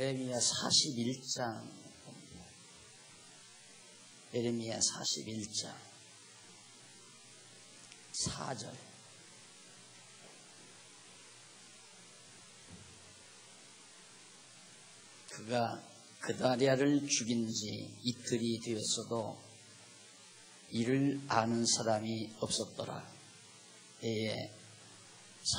에레미야 41장 봅니다. 에레미야 41장 4절. 그가 그다리아를 죽인 지 이틀이 되었어도 이를 아는 사람이 없었더라. 때에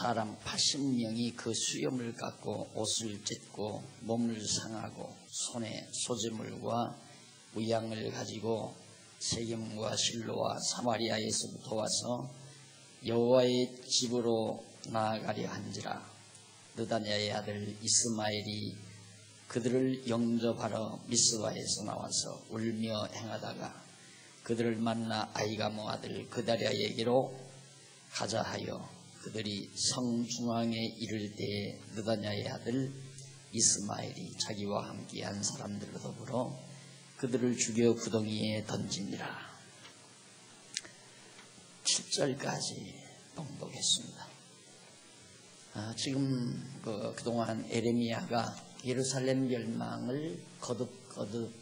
사람 80명이 그 수염을 깎고 옷을 찢고 몸을 상하고 손에 소재물과 무양을 가지고 세겜과 실로와 사마리아에서부터 와서 여호와의 집으로 나아가려 한지라. 느다냐의 아들 이스마엘이 그들을 영접하러 미스바에서 나와서 울며 행하다가 그들을 만나 아히가모 아들 그다리아에게로 가자 하여 그들이 성 중앙에 이를 때에 느다냐의 아들 이스마엘이 자기와 함께한 사람들과 더불어 그들을 죽여 구덩이에 던지니라. 7절까지 봉독했습니다. 지금 그동안 에레미야가 예루살렘 멸망을 거듭거듭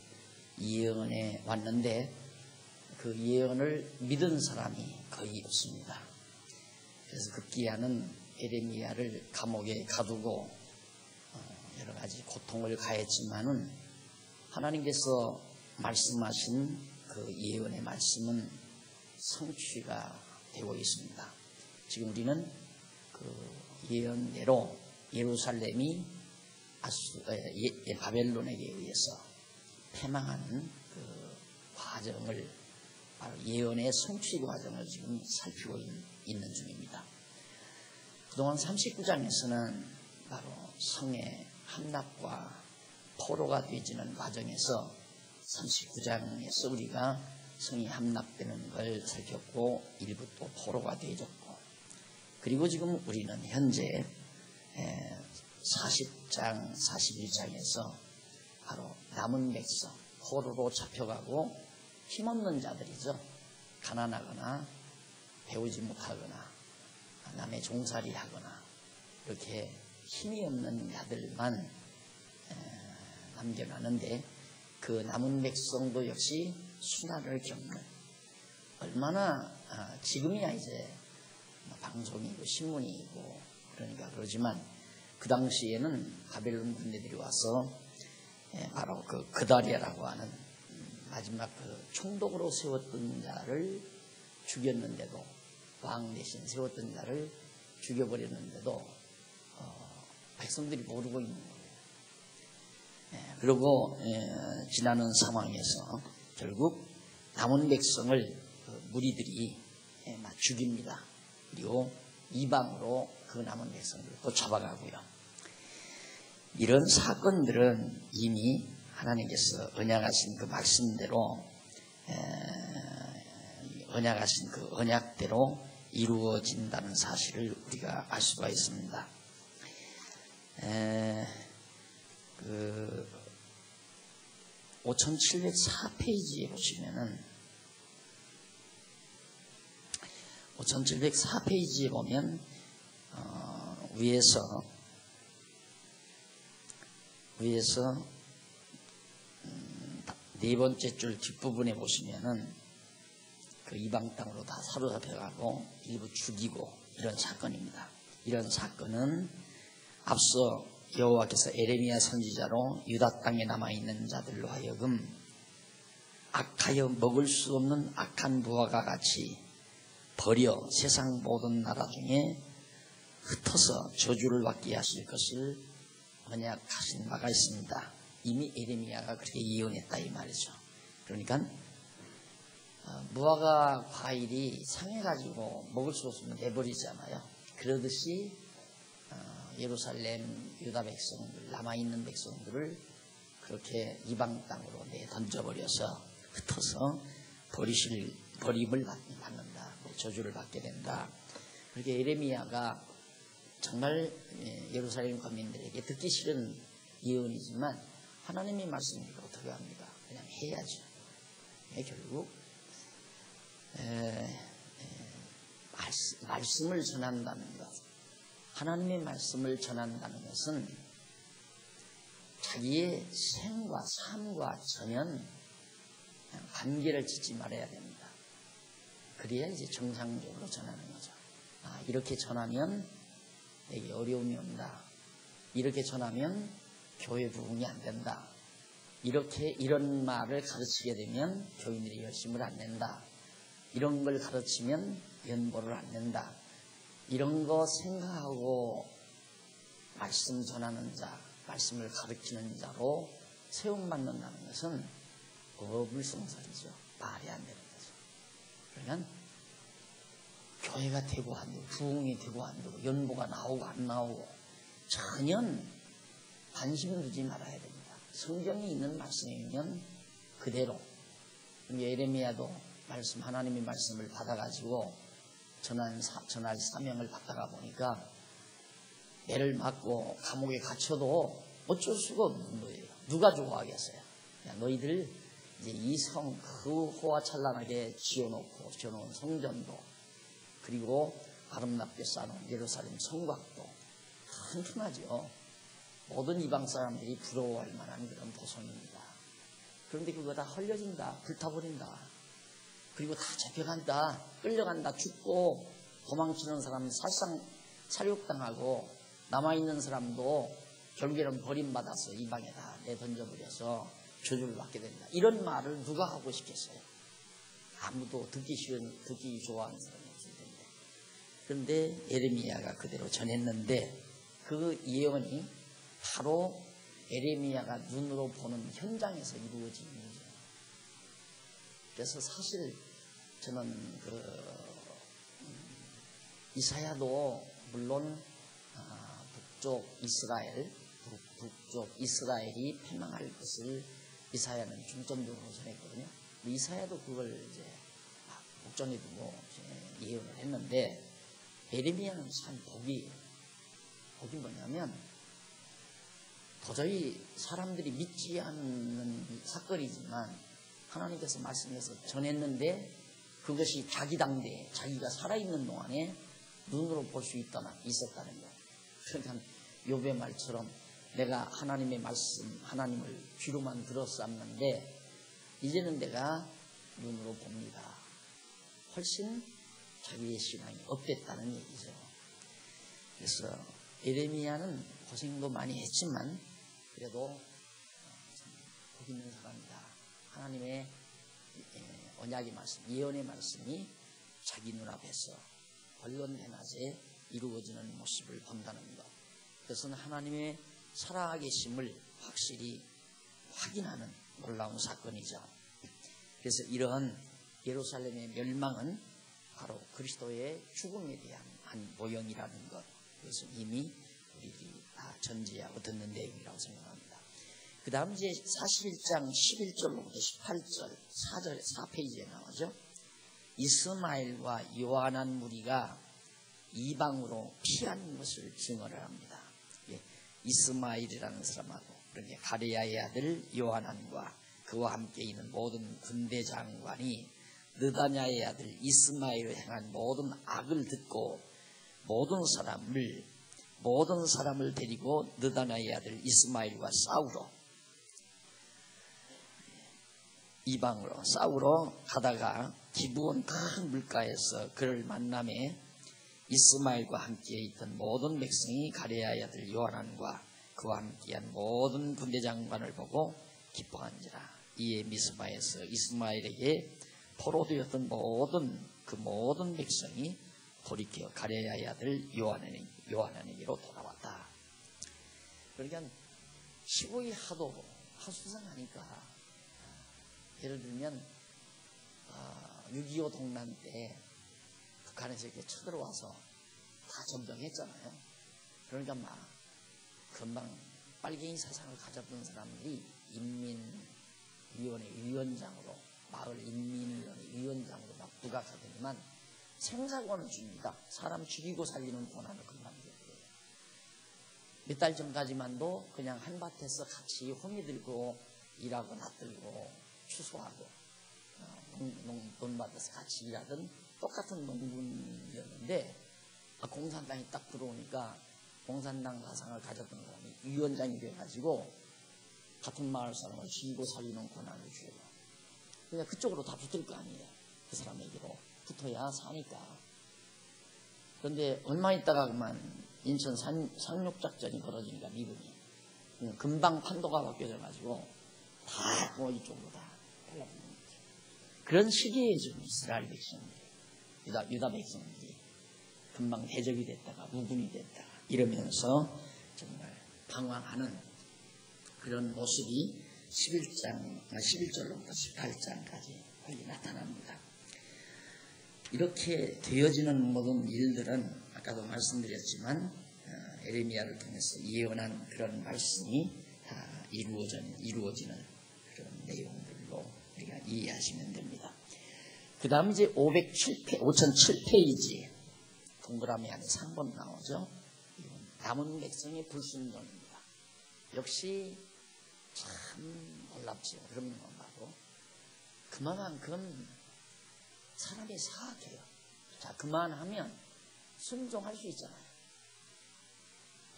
예언해 왔는데 그 예언을 믿은 사람이 거의 없습니다. 그래서 급기야는 에레미야를 감옥에 가두고 여러 가지 고통을 가했지만은 하나님께서 말씀하신 그 예언의 말씀은 성취가 되고 있습니다. 지금 우리는 그 예언대로 예루살렘이 바벨론에게 의해서 패망하는 그 과정을, 바로 예언의 성취 과정을 지금 살피고 있는 중입니다. 그동안 39장에서는 바로 성의 함락과 포로가 되어지는 과정에서 39장에서 우리가 성이 함락되는 걸 살폈고 일부 또 포로가 되어졌고, 그리고 지금 우리는 현재 40장, 41장에서 바로 남은 백성, 포로로 잡혀가고 힘없는 자들이죠. 가난하거나 배우지 못하거나 남의 종살이 하거나 이렇게 힘이 없는 자들만 남겨놨는데, 그 남은 백성도 역시 순환을 겪는, 얼마나 지금이야 이제 방송이고 신문이고 그러니까 그러지만 그 당시에는 바벨론 군대들이 와서 바로 그 그다리아라고 하는 마지막 그 총독으로 세웠던 자를 죽였는데도, 왕 대신 세웠던 자를 죽여버렸는데도 백성들이 모르고 있는 거예요. 그리고 지나는 상황에서 결국 남은 백성을 무리들이 죽입니다. 그리고 이방으로 그 남은 백성들을 또 잡아가고요. 이런 사건들은 이미 하나님께서 언약하신 그 말씀대로, 언약하신 그 언약대로 이루어진다는 사실을 우리가 알 수가 있습니다. 그 5704페이지에 보시면은 5704페이지에 보면 위에서 네 번째 줄 뒷부분에 보시면은 그 이방 땅으로 다 사로잡혀가고 일부 죽이고 이런 사건입니다. 이런 사건은 앞서 여호와께서 에레미야 선지자로 유다 땅에 남아있는 자들로 하여금 악하여 먹을 수 없는 악한 부하가 같이 버려 세상 모든 나라 중에 흩어서 저주를 받게 하실 것을 언약하신 바가 있습니다. 이미 에레미야가 그렇게 예언했다 이 말이죠. 그러니까 무화과 과일이 상해가지고 먹을 수 없으면 내버리잖아요. 그러듯이 예루살렘 유다 백성들, 남아있는 백성들을 그렇게 이방 땅으로 던져버려서 흩어서 버림을 받는다, 저주를 받게 된다. 그렇게 에레미야가 정말 예루살렘 거민들에게 듣기 싫은 예언이지만 하나님의 말씀이니까 어떻게 합니까? 그냥 해야죠. 결국 말씀을 전한다는 것, 하나님의 말씀을 전한다는 것은 자기의 생과 삶과 전혀 관계를 짓지 말아야 됩니다. 그래야 이제 정상적으로 전하는 거죠. 이렇게 전하면 내게 어려움이 온다. 이렇게 전하면 교회 부흥이 안 된다. 이런 말을 가르치게 되면 교인들이 열심을 안 낸다. 이런 걸 가르치면 연보를 안 낸다. 이런 거 생각하고 말씀 전하는 자, 말씀을 가르치는 자로 세움받는다는 것은 어불성설이죠. 말이 안 되는 거죠. 그러면 교회가 되고 안 되고 부흥이 되고 안 되고 연보가 나오고 안 나오고 전혀 관심 두지 말아야 됩니다. 성경에 있는 말씀이면 그대로. 예레미야도 하나님의 말씀을 받아가지고 전할 사명을 받다가 보니까 매를 맞고 감옥에 갇혀도 어쩔 수가 없는 거예요. 누가 좋아하겠어요? 너희들 이제 이 성 그 호화찬란하게 지어놓은 성전도 그리고 아름답게 쌓아놓은 예루살렘 성곽도 튼튼하죠. 모든 이방 사람들이 부러워할 만한 그런 보성입니다. 그런데 그거 다 헐려진다. 불타버린다. 그리고 다 잡혀간다. 끌려간다. 죽고 도망치는 사람 살상 살육당하고 남아있는 사람도 결국에는 버림받아서 이방에다 내던져버려서 저주를 받게 된다. 이런 말을 누가 하고 싶겠어요? 아무도 듣기 좋아하는 사람이 없을 텐데. 그런데 예레미야가 그대로 전했는데 그 예언이 바로 예레미야가 눈으로 보는 현장에서 이루어진 일이죠. 그래서 사실 저는 이사야도 물론 북쪽 이스라엘이 패망할 것을 이사야는 중점적으로 전했거든요. 이사야도 그걸 이제 목전에 두고 예언을 했는데 예레미야는 참 복이 뭐냐면 도저히 사람들이 믿지 않는 사건이지만 하나님께서 말씀해서 전했는데 그것이 자기 당대에 자기가 살아있는 동안에 눈으로 볼 수 있었다는 거예요. 그러니까 욥의 말처럼 내가 하나님의 말씀, 하나님을 귀로만 들었었는데 이제는 내가 눈으로 봅니다. 훨씬 자기의 신앙이 업됐다는 얘기죠. 그래서 예레미야는 고생도 많이 했지만 그래도 복 있는 사람이다. 하나님의 언약의 말씀, 예언의 말씀이 자기 눈앞에서 벌건 대낮에 이루어지는 모습을 본다는 것. 그것은 하나님의 살아계심을 확실히 확인하는 놀라운 사건이죠. 그래서 이러한 예루살렘의 멸망은 바로 그리스도의 죽음에 대한 한 모형이라는 것. 그래서 이미 우리들이 다 전제하고 듣는 내용이라고 생각합니다. 그 다음 이제 41장 11절로부터 18절 4페이지에 나오죠. 이스마엘과 요한한 무리가 이방으로 피한 것을 증언을 합니다. 이스마엘이라는 사람하고 그러니까 가레야의 아들 요한한과 그와 함께 있는 모든 군대 장관이 느다냐의 아들 이스마엘을 향한 모든 악을 듣고 모든 사람을 데리고 느다냐의 아들 이스마엘과 이방으로 싸우러 가다가 기브온 큰 물가에서 그를 만남에 이스마엘과 함께 있던 모든 백성이 가레야의 아들 요한한과 그와 함께한 모든 군대 장관을 보고 기뻐한지라. 이에 미스바에서 이스마엘에게 포로되었던 모든 백성이 돌이켜 가레야의 아들 요한한에게로 돌아왔다. 그러니까 15이 하도 하수상하니까 예를 들면 6.25 동란 때 북한에서 이렇게 쳐들어와서 다 점령했잖아요. 그러니까 금방 빨갱이 사상을 가졌던 사람들이 인민위원회 위원장으로 마을 인민위원회 위원장으로 부각하더니만 생사권을 줍니다. 사람 죽이고 살리는 권한을 금방 줘요. 몇 달 전까지만도 그냥 한밭에서 같이 호미 들고 일하고 낫들고 추수하고 돈 받아서 같이 일하던 똑같은 농군이었는데 공산당이 딱 들어오니까 공산당 사상을 가졌던 사람이 위원장이 돼가지고 같은 마을 사람을 죽이고 살리는 권한을 줘요. 그러니까 그쪽으로 다 붙을 거 아니에요. 그 사람에게로 붙어야 사니까. 그런데 얼마 있다가 그만 인천 상륙작전이 벌어지니까 미군이 금방 판도가 바뀌어져가지고 다 이쪽으로 다 달라붙는 거죠. 그런 시기에 좀 이스라엘 백성들이, 유다 백성들이 금방 대적이 됐다가 무군이 됐다가 이러면서 정말 방황하는 그런 모습이 11절로부터 18장까지 거기 나타납니다. 이렇게 되어지는 모든 일들은 아까도 말씀드렸지만 에레미야를 통해서 예언한 그런 말씀이 다 이루어지는 그런 내용들로 우리가 이해하시면 됩니다. 그 다음 이제 5007페이지 동그라미 안에 3번 나오죠. 남은 백성의 불순종입니다. 역시 참 놀랍죠. 그런 건 봐도 그만큼 사람이 사악해요. 자, 그만하면 순종할 수 있잖아요.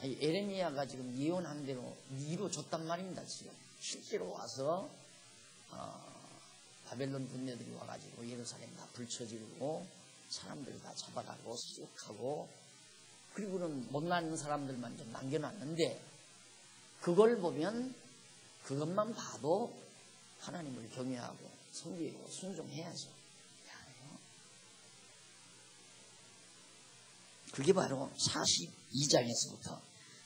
에레미야가 지금 예언한 대로 이루어졌단 말입니다. 지금 실제로 와서 바벨론 군대들이 와가지고 예루살렘 다 불쳐지고 사람들 다 잡아가고 쑥하고 그리고는 못난 사람들만 좀 남겨놨는데 그걸 보면 그것만 봐도 하나님을 경외하고 섬기고 순종해야죠. 그게 바로 42장에서부터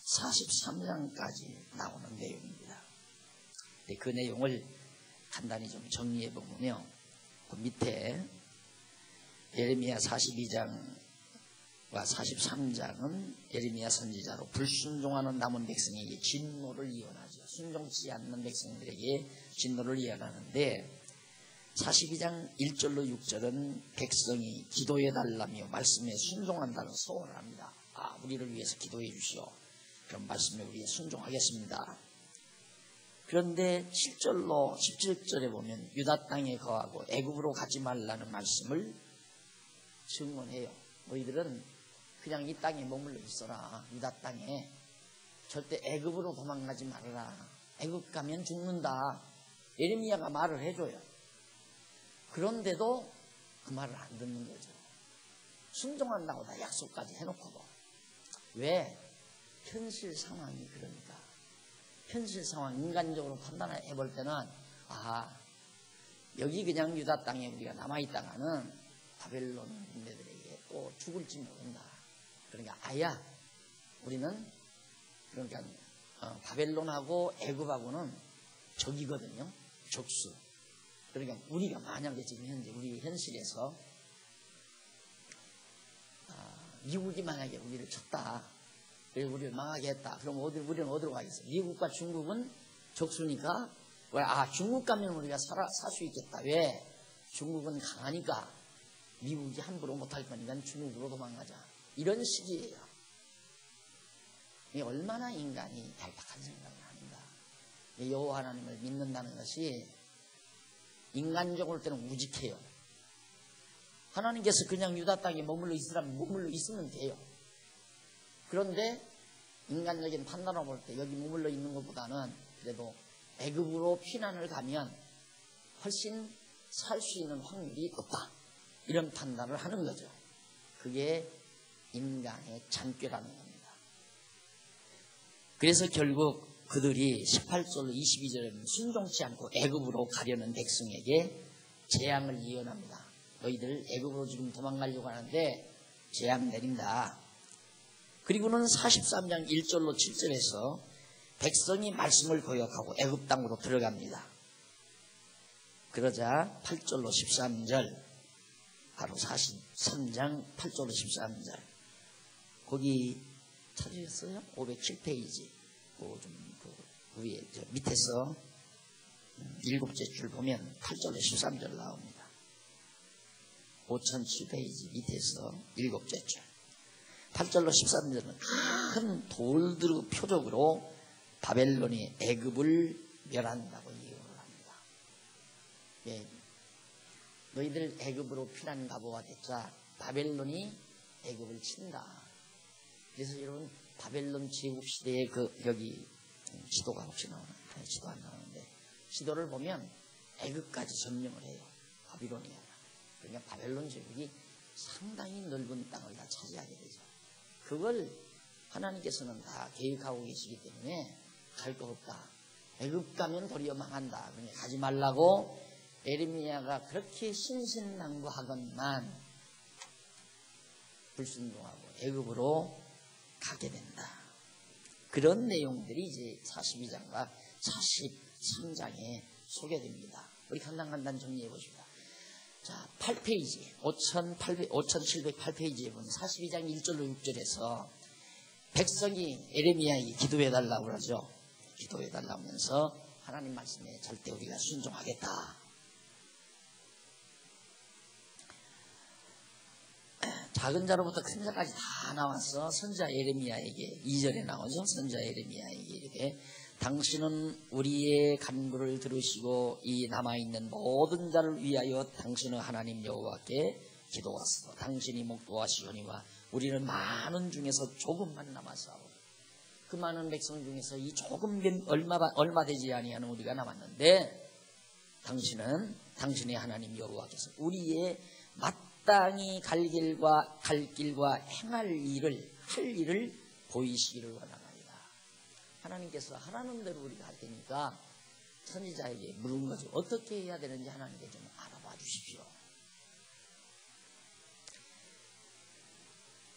43장까지 나오는 내용입니다. 그 내용을 간단히 좀 정리해 보면요. 그 밑에 예레미야 42장과 43장은 예레미야 선지자로 불순종하는 남은 백성에게 진노를 예언하죠. 순종치 않는 백성들에게 진노를 예언하는데 42장 1절로 6절은 백성이 기도해달라며 말씀에 순종한다는 소원을 합니다. 우리를 위해서 기도해 주시오. 그런 말씀에 우리가 순종하겠습니다. 그런데 7절로 17절에 보면 유다 땅에 거하고 애굽으로 가지 말라는 말씀을 증언해요. 너희들은 그냥 이 땅에 머물러 있어라. 유다 땅에 절대 애굽으로 도망가지 말아라. 애굽 가면 죽는다. 예레미야가 말을 해줘요. 그런데도 그 말을 안 듣는 거죠. 순종한다고 다 약속까지 해놓고도. 왜? 현실 상황이 그러니까. 현실 상황 인간적으로 판단해 볼 때는 여기 그냥 유다 땅에 우리가 남아있다가는 바벨론 군대들에게 또 죽을지 모른다. 그러니까 우리는 그러니까 바벨론하고 애굽하고는 적이거든요. 적수. 그러니까 우리가 만약에 지금 현재 우리 현실에서 미국이 만약에 우리를 쳤다. 그래서 우리를 망하게 했다. 그럼 우리는 어디로 가겠어? 미국과 중국은 적수니까 중국 가면 우리가 살 수 있겠다. 왜? 중국은 강하니까 미국이 함부로 못할 거니까 중국으로 도망가자. 이런 식이에요. 얼마나 인간이 얄팍한 생각을 합니다. 여호와 하나님을 믿는다는 것이 인간적으로 때는 우직해요. 하나님께서 그냥 유다 땅에 머물러 있으라면 머물러 있으면 돼요. 그런데 인간적인 판단으로 볼 때 여기 머물러 있는 것보다는 그래도 애굽으로 피난을 가면 훨씬 살 수 있는 확률이 높다. 이런 판단을 하는 거죠. 그게 인간의 잔꾀라는 겁니다. 그래서 결국 그들이 18절로 22절에 순종치 않고 애굽으로 가려는 백성에게 재앙을 예언합니다. 너희들 애굽으로 지금 도망가려고 하는데 재앙 내린다. 그리고는 43장 1절로 7절에서 백성이 말씀을 거역하고 애굽 땅으로 들어갑니다. 그러자 8절로 13절 바로 43장 8절로 13절 거기 찾으셨어요? 507페이지 그 위에 밑에서 7째 줄 보면 8절로 13절 나옵니다. 5007페이지 밑에서 7째 줄 8절로 13절은 큰 돌들 표적으로 바벨론이 애굽을 멸한다고 예언을 합니다. 예, 너희들 애굽으로 피난 가보가 됐자 바벨론이 애굽을 친다. 그래서 여러분 바벨론 제국 시대의 여기 지도가 혹시 나오나요? 지도한다는데 지도를 보면 애굽까지 점령을 해요. 바빌로니아가. 그러니까 바벨론 제국이 상당히 넓은 땅을 다 차지하게 되죠. 그걸 하나님께서는 다 계획하고 계시기 때문에 갈 거 없다. 애굽 가면 도리어 망한다. 그러니까 가지 말라고 에레미야가 그렇게 신신당부하건만 불순종하고 애굽으로 가게 된다. 그런 내용들이 이제 42장과 43장에 소개됩니다. 우리 간단간단 정리해 보십니다. 자, 8페이지, 5708페이지에 보면 42장 1절로 6절에서 백성이 에레미야에게 기도해달라고 그러죠. 기도해달라고 하면서 하나님 말씀에 절대 우리가 순종하겠다. 작은 자로부터 큰 자까지 다 나와서 선지자 에레미야에게 2절에 나오죠. 선지자 에레미야에게 이렇게 당신은 우리의 간구를 들으시고 이 남아있는 모든 자를 위하여 당신은 하나님 여호와께 기도하소서. 당신이 목도하시오니와 우리는 많은 중에서 조금만 남았사오. 그 많은 백성 중에서 이 조금 얼마 되지 아니하는 우리가 남았는데 당신은 당신의 하나님 여호와께서 우리의 마땅히 갈 길과 행할 일을 할 일을 보이시기를 원하나이다. 하나님께서 하라는 대로 우리가 할 테니까 선지자에게 물은 거죠. 어떻게 해야 되는지 하나님께 좀 알아봐 주십시오.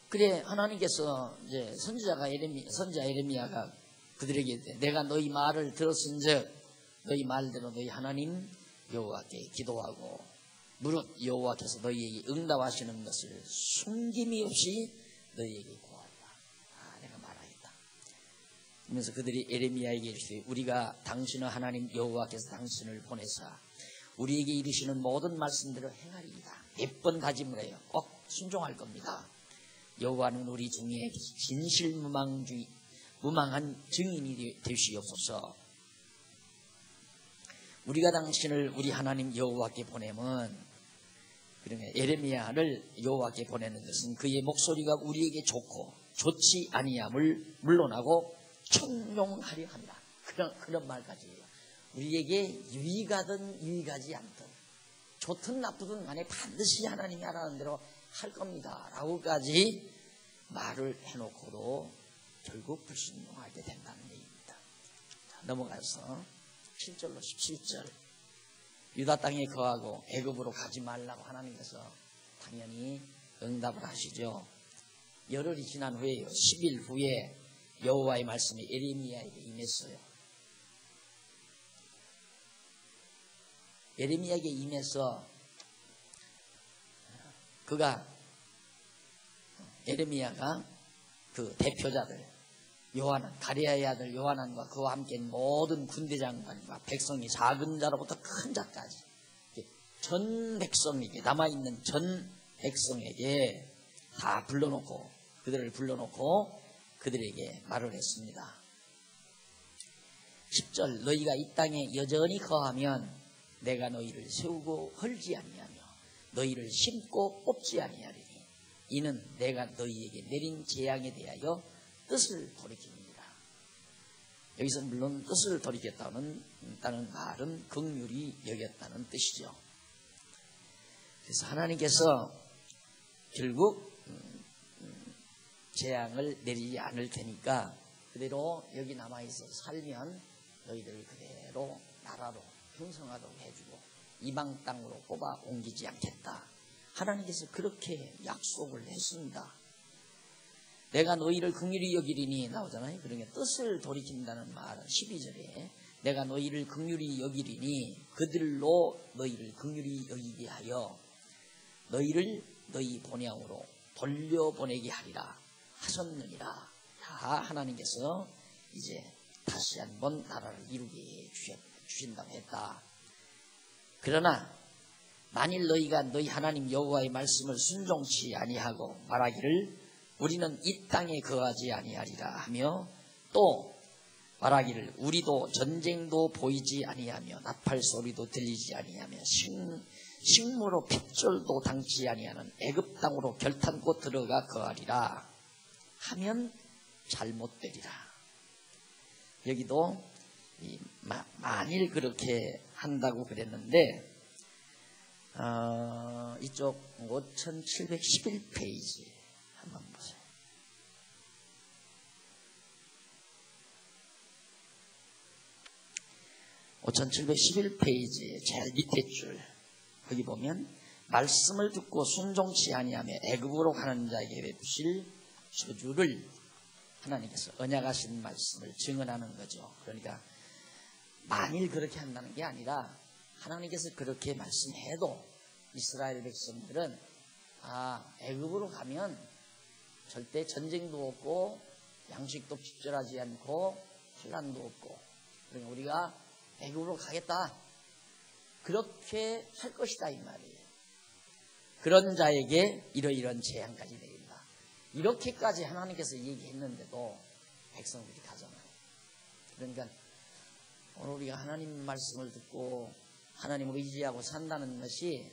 그래 하나님께서 이제 선지자 에레미야가 그들에게 내가 너희 말을 들었은즉 너희 말대로 너희 하나님 여호와께 기도하고 무릇 여호와께서 너희에게 응답하시는 것을 숨김이 없이 너희에게 구하리라. 내가 말하겠다. 그러면서 그들이 에레미야에게 이르시되 우리가 당신은 하나님 여호와께서 당신을 보내사 우리에게 이르시는 모든 말씀대로 행하리이다. 몇 번 다짐을 해요. 꼭 순종할 겁니다. 여호와는 우리 중에 진실무망한 증인이 되시옵소서. 우리가 당신을 우리 하나님 여호와께 보내면 그러면 에레미야를 여호와께 보내는 것은 그의 목소리가 우리에게 좋고 좋지 아니함을 물론하고 청룡하려 한다. 그런 말까지예요. 우리에게 유익하든 유익하지 않든 좋든 나쁘든 간에 반드시 하나님이 하라는 대로 할 겁니다. 라고까지 말을 해놓고도 결국 불순종하게 된다는 얘기입니다. 자, 넘어가서 7절로 17절 유다 땅에 거하고 애굽으로 가지 말라고 하나님께서 당연히 응답을 하시죠. 열흘이 지난 후에요. 10일 후에 여호와의 말씀이 에레미야에게 임했어요. 에레미야에게 임해서 에레미야가 그 대표자들 요하난, 가레야의 아들 요하난과 그와 함께 모든 군대 장관과 백성이 작은 자로부터 큰 자까지 전 백성에게 남아있는 전 백성에게 다 불러놓고 그들을 불러놓고 그들에게 말을 했습니다. 10절 너희가 이 땅에 여전히 거하면 내가 너희를 세우고 헐지 아니하며 너희를 심고 뽑지 아니하리니 이는 내가 너희에게 내린 재앙에 대하여 뜻을 돌이킵니다. 여기서 물론 뜻을 돌이켰다는 말은 긍휼히 여겼다는 뜻이죠. 그래서 하나님께서 결국 재앙을 내리지 않을 테니까 그대로 여기 남아있어 살면 너희들 그대로 나라로 형성하도록 해주고 이방 땅으로 뽑아 옮기지 않겠다. 하나님께서 그렇게 약속을 했습니다. 내가 너희를 긍휼히 여기리니 나오잖아요. 그러니까 뜻을 돌이킨다는 말은 12절에 내가 너희를 긍휼히 여기리니 그들로 너희를 긍휼히 여기게 하여 너희를 너희 본향으로 돌려보내게 하리라 하셨느니라. 다 하나님께서 이제 다시 한번 나라를 이루게 주신다고 했다. 그러나 만일 너희가 너희 하나님 여호와의 말씀을 순종치 아니하고 말하기를 우리는 이 땅에 거하지 아니하리라 하며 또 말하기를 우리도 전쟁도 보이지 아니하며 나팔 소리도 들리지 아니하며 식무로 핏줄도 당치 아니하는 애굽 땅으로 결탄코 들어가 거하리라 하면 잘못되리라. 여기도 만일 그렇게 한다고 그랬는데 이쪽 5711페이지 한번 보세요. 5711페이지 제일 밑에 줄 거기 보면 말씀을 듣고 순종치 아니하며 애굽으로 가는 자에게 베푸실 저주를 하나님께서 언약하신 말씀을 증언하는 거죠. 그러니까 만일 그렇게 한다는 게 아니라 하나님께서 그렇게 말씀해도 이스라엘 백성들은 애굽으로 가면 절대 전쟁도 없고 양식도 집절하지 않고 환난도 없고 그러니까 우리가 애굽으로 가겠다 그렇게 할 것이다 이 말이에요. 그런 자에게 이러이러한 재앙까지 내린다. 이렇게까지 하나님께서 얘기했는데도 백성들이 가잖아요. 그러니까 오늘 우리가 하나님 말씀을 듣고 하나님을 의지하고 산다는 것이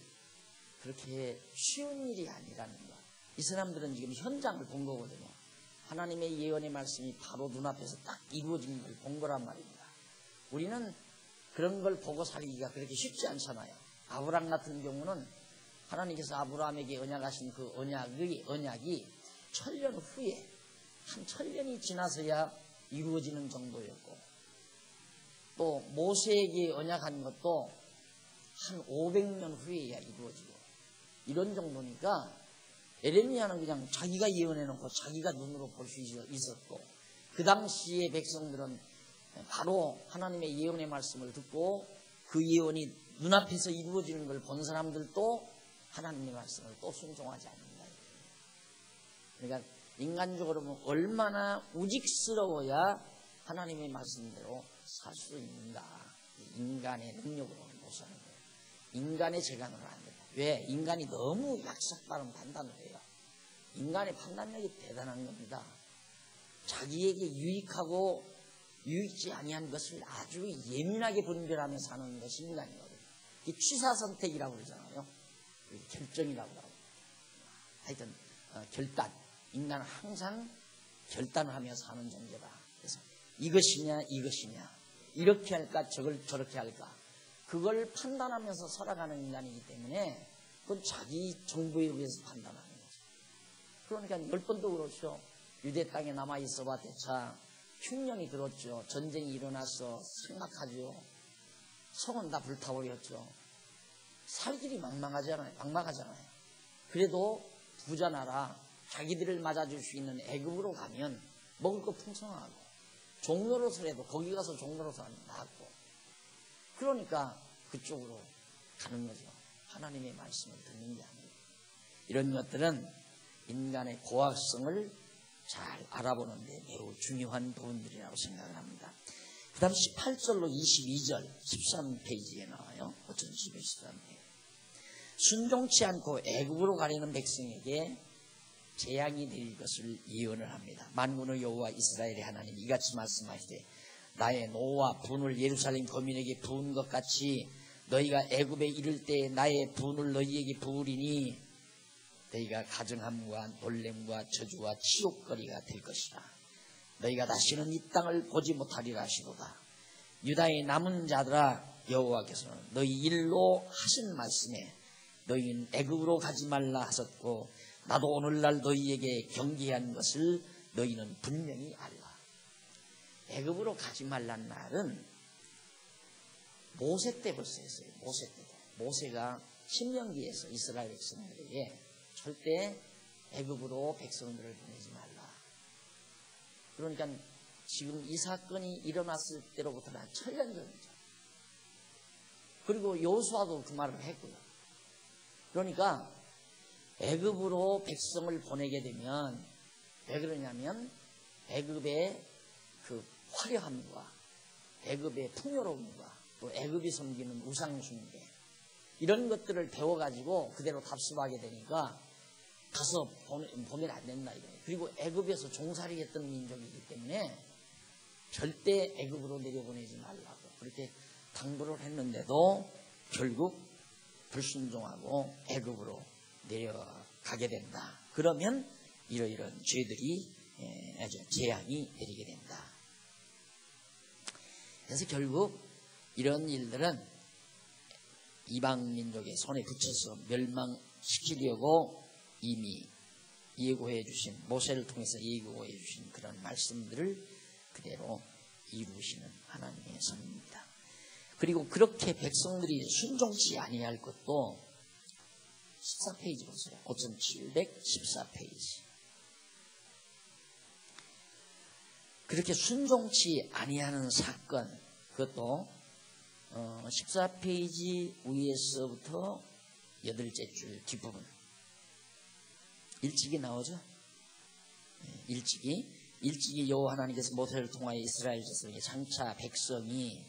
그렇게 쉬운 일이 아니라는 것. 이 사람들은 지금 현장을 본 거거든요. 하나님의 예언의 말씀이 바로 눈앞에서 딱 이루어진 걸 본 거란 말입니다. 우리는 그런 걸 보고 살기가 그렇게 쉽지 않잖아요. 아브람 같은 경우는 하나님께서 아브라함에게 언약하신 그 언약이 1000년 후에 한 1000년이 지나서야 이루어지는 정도였고 또 모세에게 언약한 것도 한 500년 후에야 이루어지고 이런 정도니까 에레미야는 그냥 자기가 예언해놓고 자기가 눈으로 볼 수 있었고 그 당시의 백성들은 바로 하나님의 예언의 말씀을 듣고 그 예언이 눈앞에서 이루어지는 걸 본 사람들도 하나님의 말씀을 또 순종하지 않는다. 그러니까 인간적으로 보면 얼마나 우직스러워야 하나님의 말씀대로 살 수 있는가. 인간의 능력으로는 못 사는 거예요. 인간의 재간으로 안 돼요. 왜? 인간이 너무 약삭빠른 판단을 해요. 인간의 판단력이 대단한 겁니다. 자기에게 유익하고 유익지 아니한 것을 아주 예민하게 분별하며 사는 것이 인간이거든요. 이게 취사선택이라고 그러잖아요. 결정이라고 하고. 하여튼 결단. 인간은 항상 결단을 하며 사는 존재다. 그래서 이것이냐 이렇게 할까 저렇게 할까 그걸 판단하면서 살아가는 인간이기 때문에 그건 자기 정보에 의해서 판단하는 거죠. 그러니까 10번도 그렇죠. 유대 땅에 남아있어봐 대차 흉년이 들었죠. 전쟁이 일어나서 생각하죠. 성은 다 불타버렸죠. 살 길이 막막하잖아요. 그래도 부자 나라 자기들을 맞아줄 수 있는 애굽으로 가면 먹을 거 풍성하고 종로로서라도 거기 가서 종로로서 하면 낫고 그러니까 그쪽으로 가는 거죠. 하나님의 말씀을 듣는 게 아니에요. 이런 것들은 인간의 고학성을 잘 알아보는 데 매우 중요한 부분들이라고 생각을 합니다. 그 다음 18절로 22절 13페이지에 나와요. 5013페이지. 순종치 않고 애굽으로 가려는 백성에게 재앙이 내릴 것을 예언을 합니다. 만군의 여호와 이스라엘의 하나님 이같이 말씀하시되 나의 노와 분을 예루살렘 거민에게 부은 것 같이 너희가 애굽에 이를 때 나의 분을 너희에게 부으리니 너희가 가증함과 놀램과 저주와 치욕거리가 될 것이라. 너희가 다시는 이 땅을 보지 못하리라 하시도다. 유다의 남은 자들아 여호와께서는 너희 일로 하신 말씀에 너희는 애굽으로 가지 말라 하셨고 나도 오늘날 너희에게 경계한 것을 너희는 분명히 알라. 애굽으로 가지 말란 말은 모세 때 벌써 했어요. 모세 때도. 모세가 신명기에서 이스라엘 백성들에게 절대 애굽으로 백성들을 보내지 말라. 그러니까 지금 이 사건이 일어났을 때로부터는 한 1000년 전이죠. 그리고 여호수아도 그 말을 했고요. 그러니까 애굽으로 백성을 보내게 되면 왜 그러냐면 애굽의 그 화려함과 애굽의 풍요로움과 또 애굽이 섬기는 우상숭배 이런 것들을 배워가지고 그대로 답습하게 되니까 가서 보면 안 된다 이거예요. 그리고 애굽에서 종살이했던 민족이기 때문에 절대 애굽으로 내려보내지 말라고 그렇게 당부를 했는데도 결국 불순종하고 애굽으로 내려가게 된다. 그러면 이러이러한 죄들이 재앙이 내리게 된다. 그래서 결국 이런 일들은 이방 민족의 손에 붙여서 멸망시키려고 이미 예고해 주신, 모세를 통해서 예고해 주신 그런 말씀들을 그대로 이루시는 하나님의 선입니다. 그리고 그렇게 백성들이 순종치 아니할 것도 14페이지 보세요. 5714페이지. 그렇게 순종치 아니하는 사건, 그것도 14페이지 위에서부터 8째 줄 뒷부분 일찍이 나오죠. 일찍이 여호와 하나님께서 모세를 통하여 이스라엘 자손에게 장차 백성이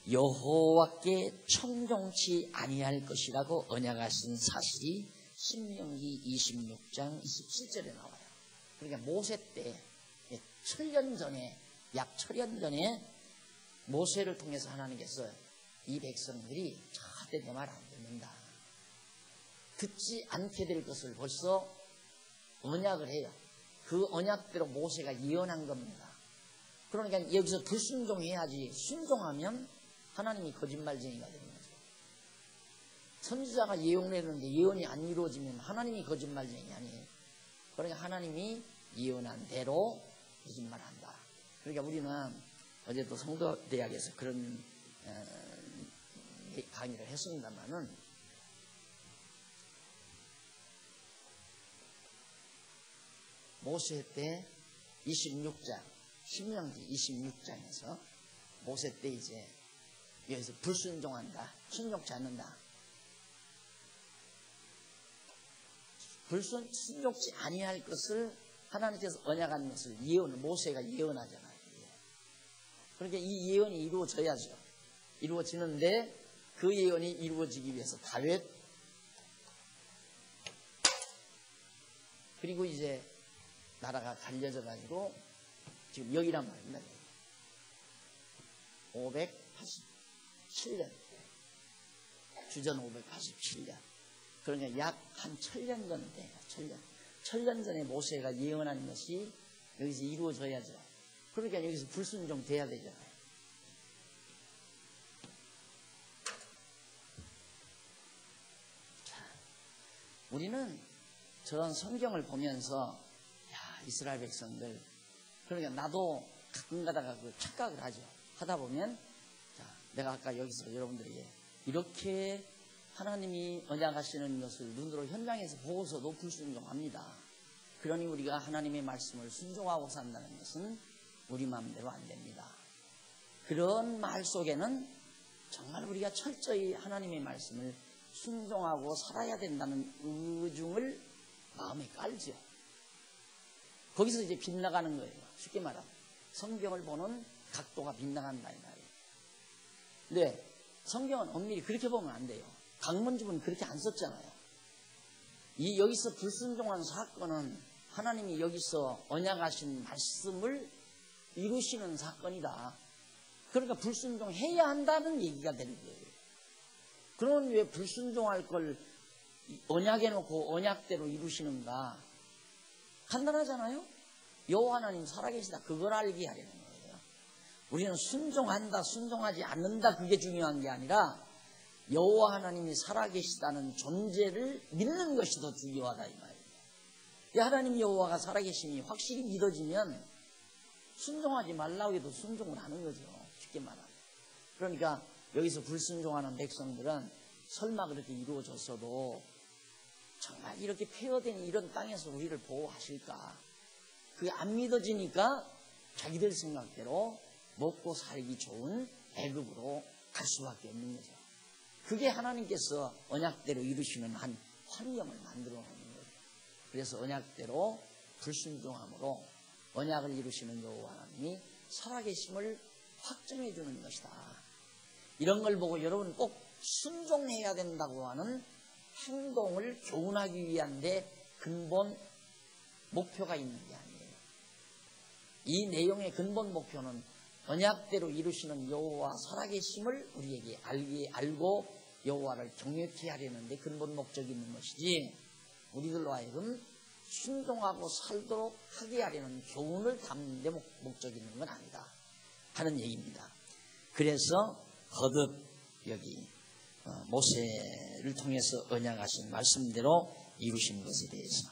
여호와께 청종치 아니할 것이라고 언약하신 사실이 신명기 26장 27절에 나와요. 그러니까 모세 때 천년 전에, 약 천년 전에 모세를 통해서 하나님께서 이 백성들이 절대 내 말 안 듣는다, 듣지 않게 될 것을 벌써 언약을 해요. 그 언약대로 모세가 예언한 겁니다. 그러니까 여기서 불순종해야지, 순종하면 하나님이 거짓말쟁이가 되는 거죠. 선지자가 예언을 했는데 예언이 안 이루어지면 하나님이 거짓말쟁이 아니에요. 그러니까 하나님이 예언한 대로 거짓말한다. 그러니까 우리는 어제도 성도대학에서 그런 강의를 했습니다만은 모세 때 26장, 신명기 26장에서 모세 때 이제 여기서 불순종한다, 순종치 않는다, 순종치 아니할 것을 하나님께서 언약한 것을 모세가 예언하잖아요. 그러니까 이 예언이 이루어져야죠. 이루어지는데 그 예언이 이루어지기 위해서 다윗, 그리고 이제 나라가 갈려져 가지고 지금 여기란 말입니다. 587년, 주전 587년. 그러니까 약 한 1000년 전 돼요. 1000년 전에 모세가 예언한 것이 여기서 이루어져야죠. 그러니까 여기서 불순종 돼야 되잖아요. 자, 우리는 저런 성경을 보면서 이스라엘 백성들, 그러니까 나도 가끔 가다가 그 착각을 하죠. 하다 보면 내가 아까 여기서 여러분들에게 이렇게 하나님이 언약하시는 것을 눈으로 현장에서 보고서도 불순종합니다. 그러니 우리가 하나님의 말씀을 순종하고 산다는 것은 우리 마음대로 안 됩니다. 그런 말 속에는 정말 우리가 철저히 하나님의 말씀을 순종하고 살아야 된다는 의중을 마음에 깔죠. 거기서 이제 빗나가는 거예요. 쉽게 말하면 성경을 보는 각도가 빗나간다 이 말이에요. 근데 성경은 엄밀히 그렇게 보면 안 돼요. 강문집은 그렇게 안 썼잖아요. 여기서 불순종한 사건은 하나님이 여기서 언약하신 말씀을 이루시는 사건이다. 그러니까 불순종해야 한다는 얘기가 되는 거예요. 그러면 왜 불순종할 걸 언약해놓고 언약대로 이루시는가? 간단하잖아요. 여호와 하나님 살아계시다, 그걸 알게 하려는 거예요. 우리는 순종한다, 순종하지 않는다, 그게 중요한 게 아니라 여호와 하나님이 살아계시다는 존재를 믿는 것이 더 중요하다 이 말이에요. 하나님 여호와가 살아계심이 확실히 믿어지면 순종하지 말라고 해도 순종을 하는 거죠. 쉽게 말하면. 그러니까 여기서 불순종하는 백성들은 설마 그렇게 이루어졌어도 정말 이렇게 폐허된 이런 땅에서 우리를 보호하실까? 그게 안 믿어지니까 자기들 생각대로 먹고 살기 좋은 애굽으로 갈 수밖에 없는 거죠. 그게 하나님께서 언약대로 이루시는 한 환경을 만들어 놓는 거예요. 그래서 언약대로 불순종함으로 언약을 이루시는 여호와 하나님이 살아계심을 확정해 주는 것이다. 이런 걸 보고 여러분 꼭 순종해야 된다고 하는 행동을 교훈하기 위한 데 근본 목표가 있는 게 아니에요. 이 내용의 근본 목표는 언약대로 이루시는 여호와 살아계심을 우리에게 알고 여호와를 경외케 하려는 데 근본 목적이 있는 것이지, 우리들로 하여금 순종하고 살도록 하게 하려는 교훈을 담는 데 목적이 있는 건 아니다 하는 얘기입니다. 그래서 거듭 여기 모세를 통해서 언약하신 말씀대로 이루신 것에 대해서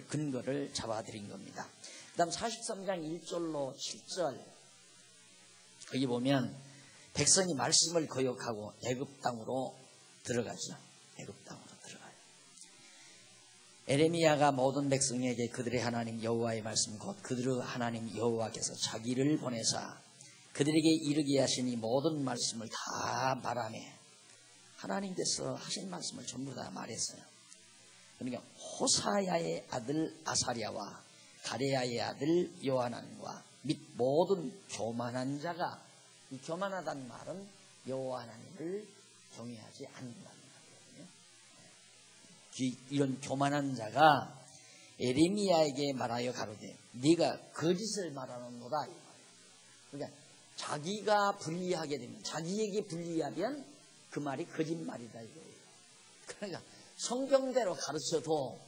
근거를 잡아드린 겁니다. 그 다음 43장 1절로 7절 거기 보면 백성이 말씀을 거역하고 애굽 땅으로 들어가죠. 애굽 땅으로 들어가요. 에레미야가 모든 백성에게 그들의 하나님 여호와의 말씀 곧 그들의 하나님 여호와께서 자기를 보내사 그들에게 이르게 하시니 모든 말씀을 다 말하며 하나님께서 하신 말씀을 전부 다 말했어요. 그러니까 호사야의 아들 아사랴와 가레야의 아들 요하난과 및 모든 교만한 자가, 이 교만하다는 말은 여호와 하나님을 경외하지 않는다는 말이거든요. 이런 교만한 자가 에레미야에게 말하여 가로되 네가 거짓을 말하는도다 이 말이에요. 그러니까 자기가 불리하게 되면, 자기에게 불리하면 그 말이 거짓말이다 이거예요. 그러니까 성경대로 가르쳐도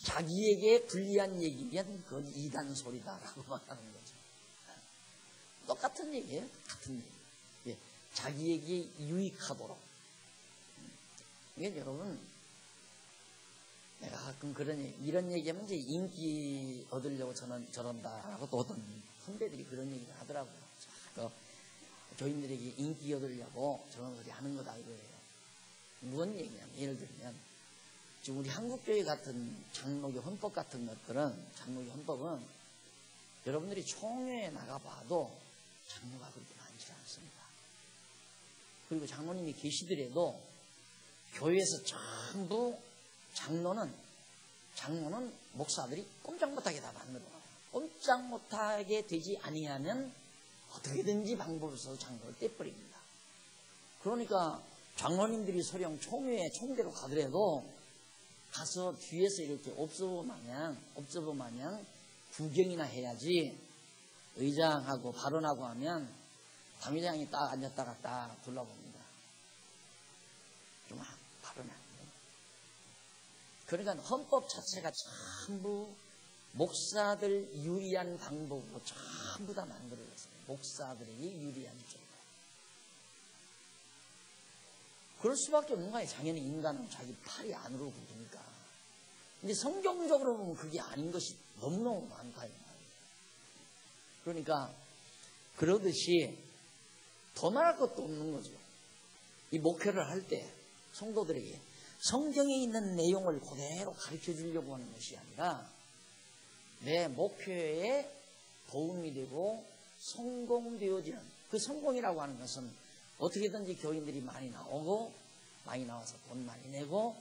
자기에게 불리한 얘기면 그건 이단 소리다라고 말하는 거죠. 똑같은 얘기예요. 같은 얘기. 예, 자기에게 유익하도록. 이게 여러분, 내가 가끔 이런 얘기하면 이제 인기 얻으려고 저런다라고 또 어떤 선배들이 그런 얘기를 하더라고요. 교인들에게 인기 얻으려고 저런 소리 하는 거다 이거예요. 무슨 얘기냐면, 예를 들면 지금 우리 한국교회 같은 장로교 헌법 같은 것들은, 장로교 헌법은 여러분들이 총회에 나가봐도 장로가 그렇게 많지 않습니다. 그리고 장로님이 계시더라도 교회에서 전부 장로는 목사들이 꼼짝 못하게 다 만들어놔요. 꼼짝 못하게 되지 아니하면 어떻게든지 방법을 써서 장로를 떼버립니다. 그러니까 장로님들이 소령 총대로 가더라도 가서 뒤에서 이렇게 옵저버 마냥 구경이나 해야지, 의장하고 발언하고 하면 당회장이 딱 앉았다가 딱 둘러봅니다. 좀 발언이 안 돼요. 그러니까 헌법 자체가 전부 목사들 유리한 방법으로 전부 다 만들어졌어요. 목사들에게 유리한 쪽으로. 그럴 수밖에 없는 거예요. 당연히 인간은 자기 팔이 안으로 굽으니까. 근데 성경적으로 보면 그게 아닌 것이 너무너무 많다 이 말이에요. 그러니까 그러듯이 더 말할 것도 없는 거죠. 이 목회를 할 때 성도들에게 성경에 있는 내용을 그대로 가르쳐 주려고 하는 것이 아니라 내 목표에 도움이 되고 성공되어지는, 그 성공이라고 하는 것은 어떻게든지 교인들이 많이 나오고 많이 나와서 돈 많이 내고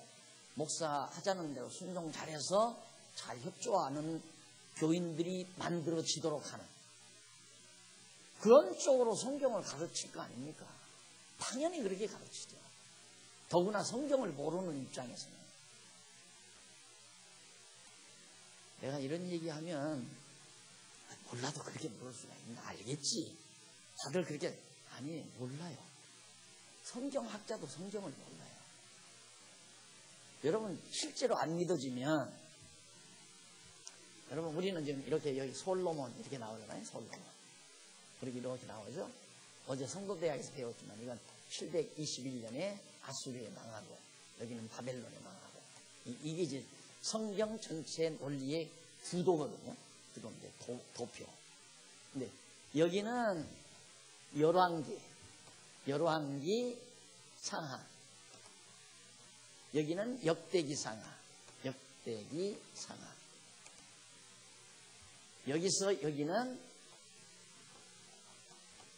목사 하자는 대로 순종 잘해서 잘 협조하는 교인들이 만들어지도록 하는 그런 쪽으로 성경을 가르칠 거 아닙니까? 당연히 그렇게 가르치죠. 더구나 성경을 모르는 입장에서는. 내가 이런 얘기하면 몰라도 그렇게 모를 수가 있나 알겠지. 다들 그렇게, 아니 몰라요. 성경학자도 성경을 몰라요. 여러분 실제로 안 믿어지면, 여러분 우리는 지금 이렇게 여기 솔로몬 이렇게 나오잖아요. 솔로몬 그리고 이렇게 나오죠. 어제 성도대학에서 배웠지만 이건 721년에 아수르에 망하고 여기는 바벨론에 망하고, 이게 이제 성경 전체 논리의 구도거든요. 구도인데 도표. 근데 여기는 열왕기 상하, 여기는 역대기 상하. 여기서 여기는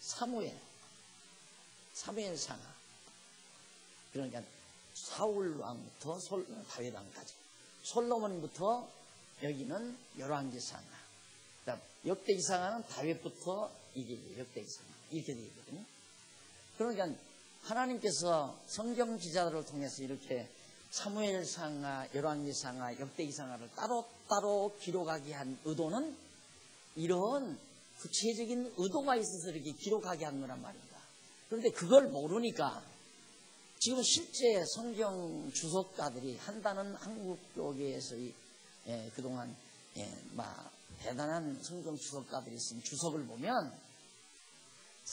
사무엘 상하. 그러니까 사울 왕부터 다윗 왕까지, 솔로몬부터 여기는 열왕기 상하, 그다음 역대기 상하는 다윗부터 이게 역대기 상하 이렇게 되어 있거든요. 그러니까 하나님께서 성경 기자들을 통해서 이렇게 사무엘 상하, 열왕기 상하, 역대기 상하를 따로따로 기록하게 한 의도는 이런 구체적인 의도가 있어서 이렇게 기록하게 한 거란 말입니다. 그런데 그걸 모르니까 지금 실제 성경 주석가들이 한다는 한국교계에서 그동안 대단한 성경 주석가들이 쓴 주석을 보면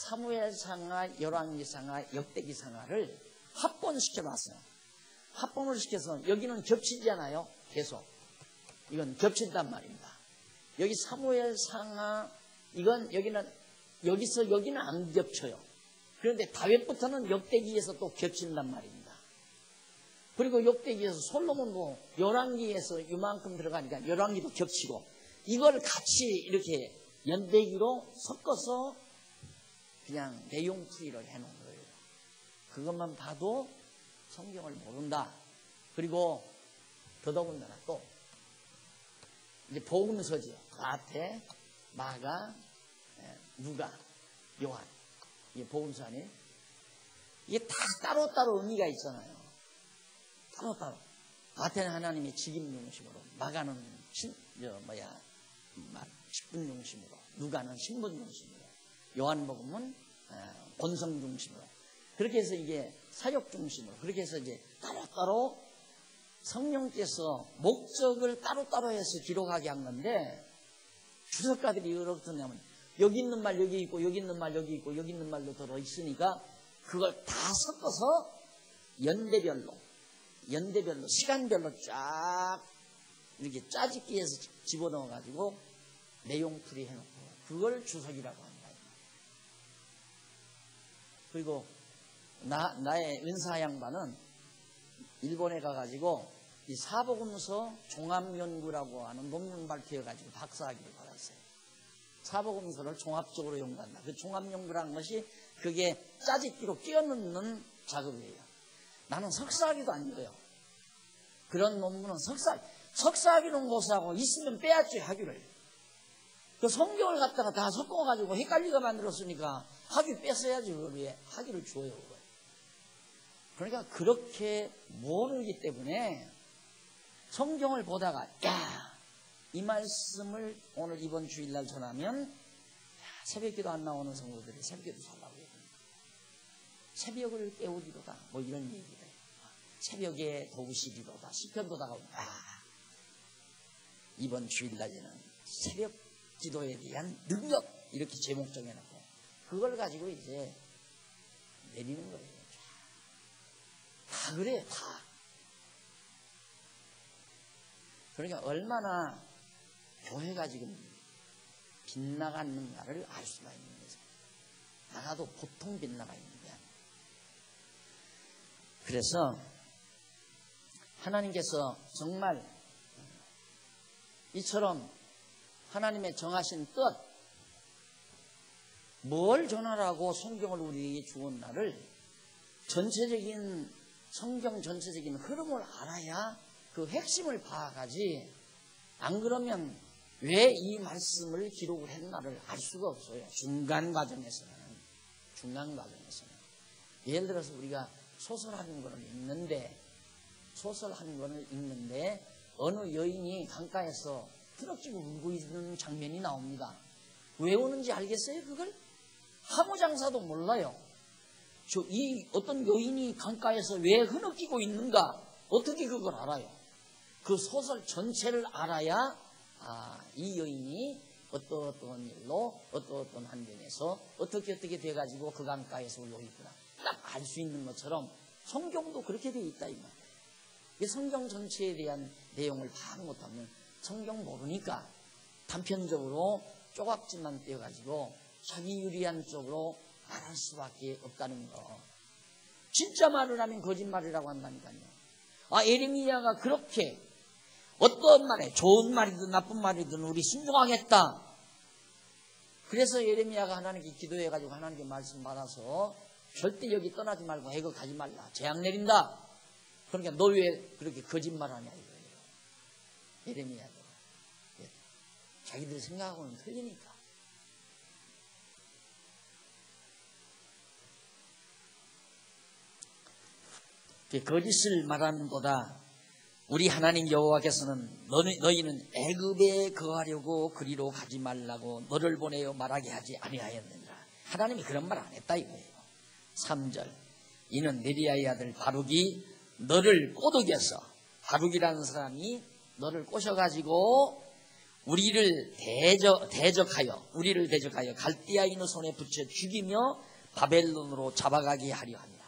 사무엘상하, 열왕기상하, 역대기상하를 합본시켜놨어요. 합본을 시켜서 여기는 겹치잖아요. 계속. 이건 겹친단 말입니다. 여기 사무엘상하, 이건 여기는 안 겹쳐요. 그런데 다윗부터는 역대기에서 또 겹친단 말입니다. 그리고 역대기에서 솔로몬도 열왕기에서 이만큼 들어가니까 열왕기도 겹치고, 이걸 같이 이렇게 연대기로 섞어서 그냥 내용풀이를 해놓은 거예요. 그것만 봐도 성경을 모른다. 그리고 더더군다나 또 이제 복음서지요. 그 앞에 마가, 누가, 요한, 이게 복음서 아니에요? 이게 다 따로따로 의미가 있잖아요. 따로따로. 마태는 하나님의 직임 중심으로, 마가는 직분 중심으로, 누가는 신분 중심으로, 요한복음은 본성 중심으로, 그렇게 해서 이게 사역 중심으로, 그렇게 해서 이제 따로따로 성령께서 목적을 따로따로 해서 기록하게 한 건데, 주석가들이 어떻게 하냐면 여기 있는 말 여기 있고, 여기 있는 말 여기 있고, 여기 있는 말도 들어있으니까 그걸 다 섞어서 연대별로 시간별로 쫙 이렇게 짜집기해서 집어넣어가지고 내용풀이 해놓고 그걸 주석이라고 합니다. 그리고 나의 은사 양반은 일본에 가가지고 이 사복음서 종합연구라고 하는 논문 발표해가지고 박사학위를 받았어요. 사복음서를 종합적으로 연구한다. 그 종합연구라는 것이 그게 짜집기로 끼워넣는 작업이에요. 나는 석사학위도 아니고요. 그런 논문은 석사학위는 고사하고 있으면 빼야지 학위를. 그 성경을 갖다가 다 섞어가지고 헷갈리게 만들었으니까 학위 뺐어야지. 왜 학위를 줘요. 그러니까 그렇게 모르기 때문에 성경을 보다가 이 말씀을 오늘 이번 주일날 전하면 새벽기도 안 나오는 성도들이 새벽기도 살라고 해요. 새벽을 깨우리로다 뭐 이런 얘기를. 새벽에 도우시리로다 시편도 다가오고 이번 주일날에는 새벽 기도에 대한 능력 이렇게 제목 정해놓고 그걸 가지고 이제 내리는 거예요. 다 그래요. 다. 그러니까 얼마나 교회가 지금 빗나갔는가를 알 수가 있는 거죠. 나가도 보통 빗나가 있는 게 아니에요. 그래서 하나님께서 정말 이처럼 하나님의 정하신 뜻, 뭘 전하라고 성경을 우리에게 주었나를 전체적인 성경 전체적인 흐름을 알아야 그 핵심을 파악하지, 안 그러면 왜 이 말씀을 기록을 했나를 알 수가 없어요. 중간 과정에서는. 예를 들어서 우리가 소설 한 권을 읽는데 어느 여인이 강가에서 트럭지고 울고 있는 장면이 나옵니다. 왜 우는지 알겠어요? 그걸? 하모장사도 몰라요. 이 어떤 여인이 강가에서 왜 흐느끼고 있는가? 어떻게 그걸 알아요? 그 소설 전체를 알아야 이 여인이 어떤 일로 어떤 환경에서 어떻게 돼가지고 그 강가에서 울고 있구나 딱 알 수 있는 것처럼 성경도 그렇게 되어 있다 이 말이에요. 성경 전체에 대한 내용을 파악 못하면 성경 모르니까 단편적으로 조각지만 떼어가지고 자기 유리한 쪽으로 말할 수밖에 없다는 거. 진짜 말을 하면 거짓말이라고 한다니까요. 에레미야가 그렇게 어떤 말에 좋은 말이든 나쁜 말이든 우리 순종하겠다. 그래서 에레미야가 하나님께 기도해가지고 하나님께 말씀 받아서 절대 여기 떠나지 말고 애거 가지 말라. 재앙 내린다. 그러니까 너 왜 그렇게 거짓말하냐 이거예요. 에레미야도 자기들 생각하고는 틀리니까. 거짓을 말하는 보다 우리 하나님 여호와께서는 너희는 애굽에 거하려고 그리로 가지 말라고 너를 보내어 말하게 하지 아니하였느니라. 하나님이 그런 말 안 했다 이거예요. 3절 이는 네리야의 아들 바룩이 너를 꼬드겨서, 바룩이라는 사람이 너를 꼬셔가지고 우리를 대적하여 갈대아인의 손에 붙여 죽이며 바벨론으로 잡아가게 하려 합니다.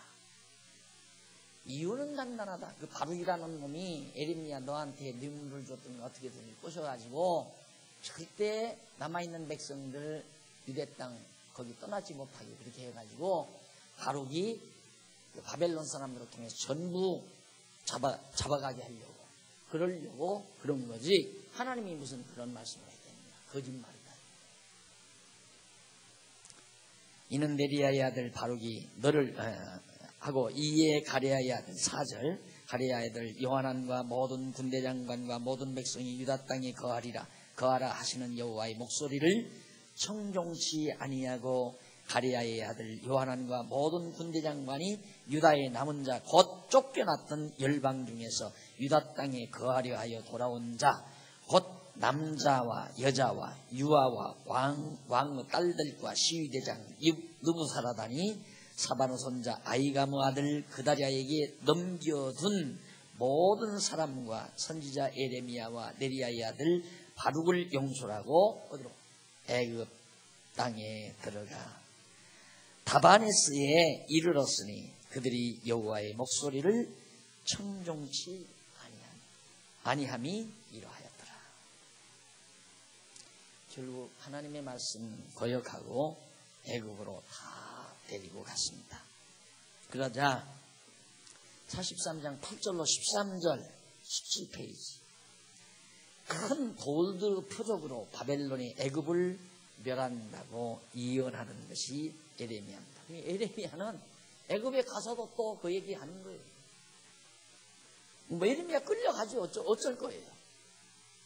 이유는 간단하다. 그 바룩이라는 놈이 에레미야 너한테 뇌물을 줬더니 어떻게든 꼬셔가지고 절대 남아있는 백성들 유대 땅 거기 떠나지 못하게 그렇게 해가지고 바룩이 그 바벨론 사람들을 통해서 전부 잡아가게 하려고 그러려고 그런 거지. 하나님이 무슨 그런 말씀을 했겠느냐. 거짓말이다. 이는 네리야의 아들 바룩이 너를 하고 이에 가레야의 아들 4절 가레야의 아들 요하난과 모든 군대장관과 모든 백성이 유다 땅에 거하라 하시는 여호와의 목소리를 청종치 아니하고 가레야의 아들 요하난과 모든 군대장관이 유다의 남은 자 곧 쫓겨났던 열방 중에서 유다 땅에 거하려 하여 돌아온 자 곧 남자와 여자와 유아와 왕의 딸들과 시위대장 느부사라단이 사바노 손자 아이가무 아들 그다랴에게 넘겨둔 모든 사람과 선지자 에레미야와 네리야의 아들 바룩을 용서하고 어디로? 애굽 땅에 들어가 다바네스에 이르렀으니 그들이 여호와의 목소리를 청종치 아니함이 이러하였더라. 결국 하나님의 말씀 거역하고 애굽으로 다 데리고 갔습니다. 그러자 43장 8절로 13절 17페이지 큰 돌들 표적으로 바벨론이 애굽을 멸한다고 예언하는 것이 에레미야입니다. 에레미야는 애굽에 가서도 또 그 얘기하는 거예요. 뭐 에레미야 끌려가지 어쩔 거예요.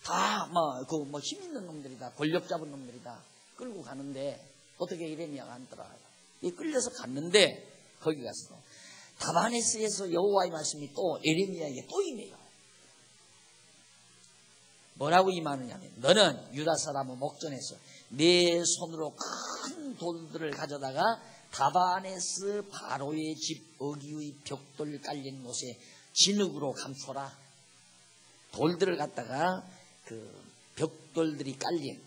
다 힘 있는 놈들이다, 권력 잡은 놈들이다 끌고 가는데 어떻게 에레미야가 안 따라가요? 끌려서 갔는데 거기 가서 다바네스에서 여호와의 말씀이 또 에레미야에게 또 임해요. 뭐라고 임하느냐면 너는 유다 사람의 목전에서 내 손으로 큰 돌들을 가져다가 다바네스 바로의 집 어기의 벽돌 깔린 곳에 진흙으로 감춰라. 돌들을 갖다가 그 벽돌들이 깔린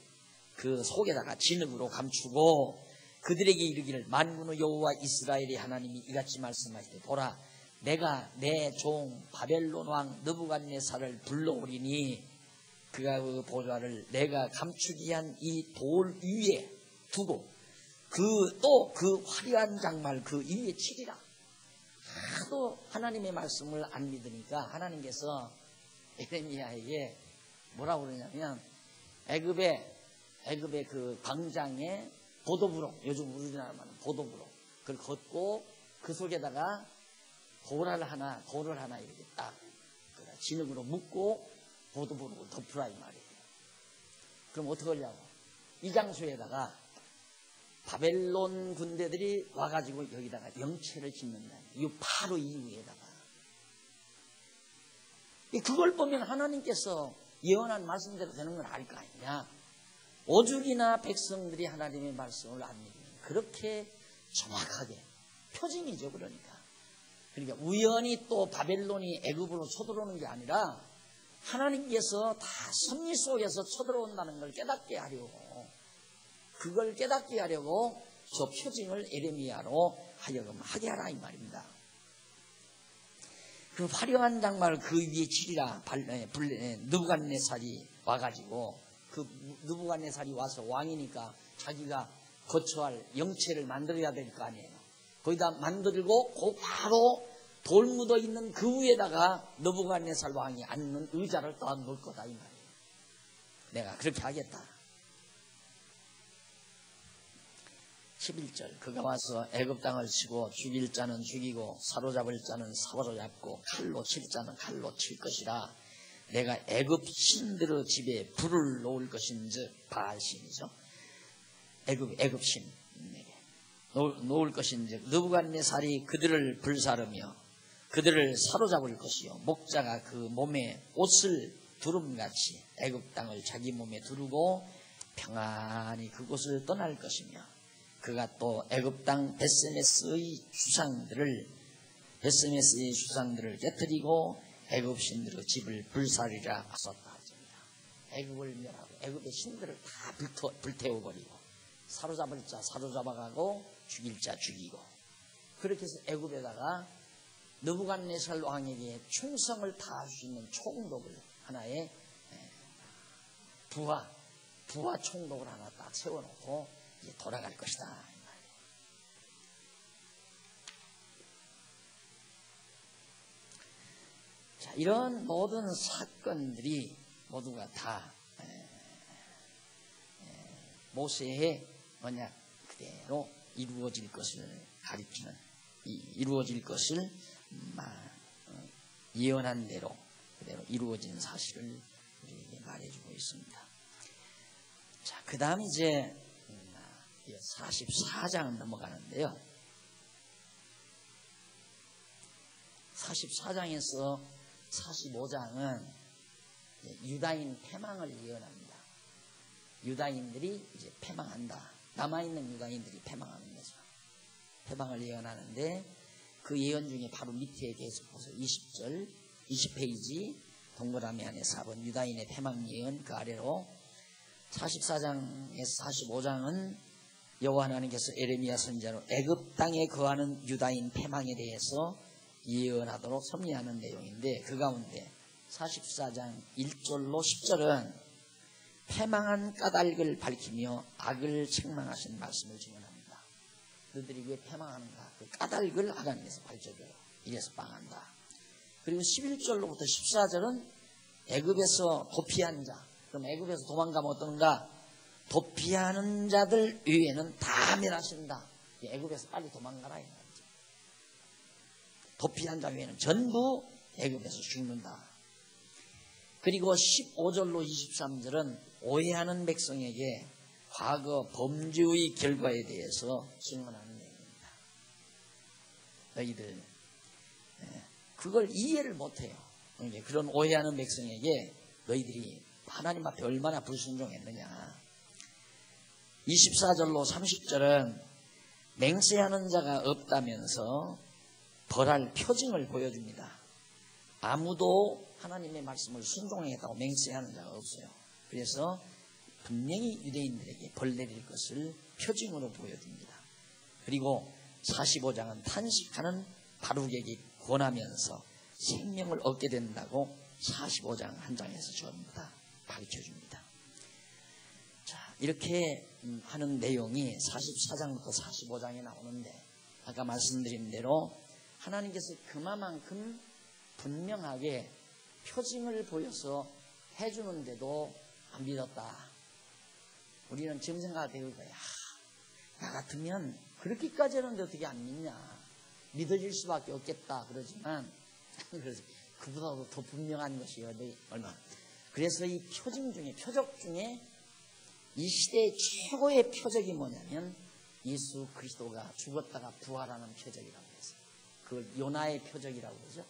그 속에다가 진흙으로 감추고 그들에게 이르기를 만군의 여호와 이스라엘의 하나님이 이같이 말씀하시되 보라 내가 내 종 바벨론 왕 느부갓네살을 불러오리니 그가 그 보좌를 내가 감추기 한 이 돌 위에 두고 그 화려한 장말 그 위에 치리라. 하도 하나님의 말씀을 안 믿으니까 하나님께서 에레미야에게 뭐라고 그러냐면 애굽의 그 광장에 보도부록, 요즘 우리나라 말은 보도부록 그걸 걷고 그 속에다가 돌을 하나 이렇게 딱 진흙으로 묶고 보도부록을 덮으라 이 말이에요. 그럼 어떻게 하려고? 이 장소에다가 바벨론 군대들이 와가지고 여기다가 영체를 짓는다. 이 바로 이 위에다가. 그걸 보면 하나님께서 예언한 말씀대로 되는 건 알 거 아니냐. 오죽이나 백성들이 하나님의 말씀을 안 믿는 그렇게 정확하게 표징이죠. 그러니까 우연히 또 바벨론이 애굽으로 쳐들어오는 게 아니라 하나님께서 다 섭리 속에서 쳐들어온다는 걸 깨닫게 하려고 그걸 깨닫게 하려고 저 표징을 에레미야로 하여금 하게 하라 이 말입니다. 그 화려한 장말 그 위에 치리라 느부갓네살이 와가지고 그 느부갓네살이 와서 왕이니까 자기가 거처할 영체를 만들어야 될 거 아니에요. 거기다 만들고 바로 돌 묻어 있는 그 위에다가 느부갓네살 왕이 앉는 의자를 떠 놓을 거다 이 말이에요. 내가 그렇게 하겠다. 11절 그가 와서 애굽 땅을 치고 죽일 자는 죽이고 사로잡을 자는 사로잡고 칼로 칠 자는 칼로 칠 것이라. 내가 애굽 신들의 집에 불을 놓을 것인즉 바알신이죠. 애굽 신에게 놓을 것인즉 느부갓네살이 그들을 불사르며 그들을 사로잡을 것이요 목자가 그 몸에 옷을 두름같이 애굽 땅을 자기 몸에 두르고 평안히 그곳을 떠날 것이며 그가 또 애굽 땅 베스메스의 주상들을 깨뜨리고 애굽 신들의 집을 불사리라 하셨다. 애굽을 멸하고 애굽의 신들을 다 불태워버리고 사로잡을 자 사로잡아가고 죽일 자 죽이고 그렇게 해서 애굽에다가 느부갓네살 왕에게 충성을 다할 수 있는 총독을 하나의 부하 총독을 하나 딱 세워놓고 이제 돌아갈 것이다. 자, 이런 모든 사건들이 모두가 다 모세의 언약 그대로 이루어질 것을 가리키는 이루어질 것을 예언한 대로 그대로 이루어진 사실을 우리에게 말해주고 있습니다. 자, 그 다음 이제 44장 넘어가는데요. 44장에서 45장은 유다인 패망을 예언합니다. 유다인들이 이제 패망한다. 남아있는 유다인들이 패망하는 거죠. 패망을 예언하는데 그 예언 중에 바로 밑에 계속 보세요. 20절, 20페이지 동그라미 안에 4번 유다인의 패망 예언 그 아래로 44장에서 45장은 여호와 하나님께서 에레미야 선지자로 애굽 땅에 거하는 유다인 패망에 대해서 예언하도록 섭리하는 내용인데 그 가운데 44장 1절로 10절은 패망한 까닭을 밝히며 악을 책망하신 말씀을 증언합니다. 너희들이 왜 패망하는가? 그 까닭을 하나님께서 밝혀줘요. 이래서 빵한다. 그리고 11절로부터 14절은 애굽에서 도피한 자. 그럼 애굽에서 도망가면 어떤가? 도피하는 자들 위에는 다 멸하신다. 애굽에서 빨리 도망가라 이 말이죠. 도피한 자 위에는 전부 애굽에서 죽는다. 그리고 15절로 23절은 오해하는 백성에게 과거 범죄의 결과에 대해서 증언하는 내용입니다. 너희들 그걸 이해를 못해요. 그런 오해하는 백성에게 너희들이 하나님 앞에 얼마나 불순종했느냐. 24절로 30절은 맹세하는 자가 없다면서 벌할 표징을 보여줍니다. 아무도 하나님의 말씀을 순종하겠다고 맹세하는 자가 없어요. 그래서 분명히 유대인들에게 벌 내릴 것을 표징으로 보여줍니다. 그리고 45장은 탄식하는 바룩에게 권하면서 생명을 얻게 된다고 45장 한 장에서 전부 다 가르쳐줍니다. 자, 이렇게 하는 내용이 44장부터 45장에 나오는데 아까 말씀드린 대로 하나님께서 그만큼 분명하게 표징을 보여서 해주는데도 안 믿었다. 우리는 지금 생각되고 거야. 나 같으면 그렇게까지 하는데 어떻게 안 믿냐. 믿어질 수밖에 없겠다. 그러지만 그보다도 더 분명한 것이 얼마. 그래서 이 표징 중에 표적 중에 이 시대의 최고의 표적이 뭐냐면 예수 그리스도가 죽었다가 부활하는 표적이라고 했어요. 그걸 요나의 표적이라고 그러죠.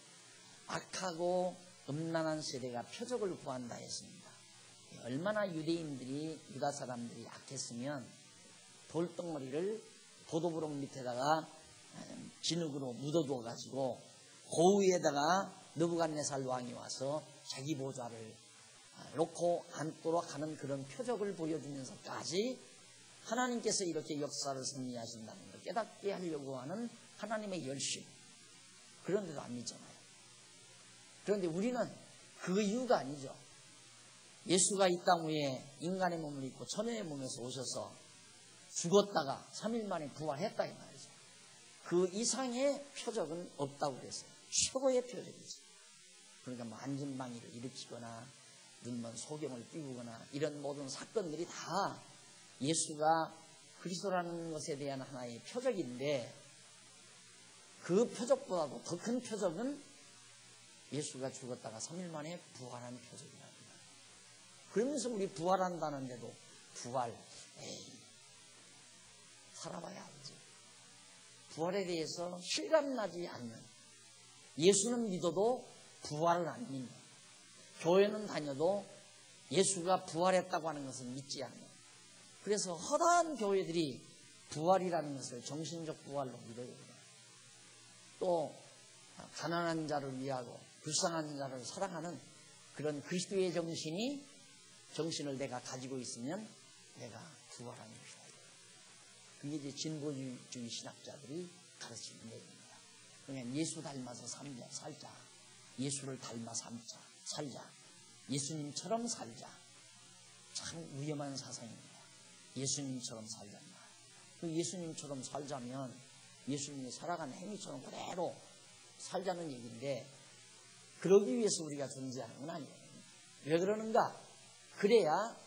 악하고 음란한 세대가 표적을 구한다 했습니다. 얼마나 유대인들이 유다 사람들이 악했으면 돌덩어리를 도도부록 밑에다가 진흙으로 묻어두어 가지고 그 위에다가 느부갓네살 왕이 와서 자기 보좌를 놓고 앉도록 하는 그런 표적을 보여주면서까지 하나님께서 이렇게 역사를 섭리하신다는 걸 깨닫게 하려고 하는 하나님의 열심. 그런데도 안 믿잖아요. 그런데 우리는 그 이유가 아니죠. 예수가 이 땅 위에 인간의 몸을 입고 천의 몸에서 오셔서 죽었다가 3일 만에 부활했다 이 말이죠. 그 이상의 표적은 없다고 그랬어요. 최고의 표적이지. 그러니까 뭐 안진방위를 일으키거나 눈먼 소경을 띄우거나 이런 모든 사건들이 다 예수가 그리스도라는 것에 대한 하나의 표적인데 그 표적보다도 더 큰 표적은 예수가 죽었다가 3일 만에 부활한 표적이랍니다. 그러면서 우리 부활한다는데도 부활, 살아봐야 알지. 부활에 대해서 실감나지 않는 예수는 믿어도 부활을 안 믿는 교회는 다녀도 예수가 부활했다고 하는 것은 믿지 않는 그래서 허다한 교회들이 부활이라는 것을 정신적 부활로 믿어요. 또 가난한 자를 위하고 불쌍한 자를 사랑하는 그런 그리스도의 정신이 정신을 내가 가지고 있으면 내가 부활하는 것이다. 그게 이제 진보주의 신학자들이 가르치는 내용입니다. 그냥 예수 닮아서 살자. 예수를 닮아 살자. 예수님처럼 살자. 참 위험한 사상입니다. 예수님처럼 살자는 말. 그 예수님처럼 살자면 예수님이 살아간 행위처럼 그대로 살자는 얘기인데, 그러기 위해서 우리가 존재하는 건 아니에요. 왜 그러는가? 그래야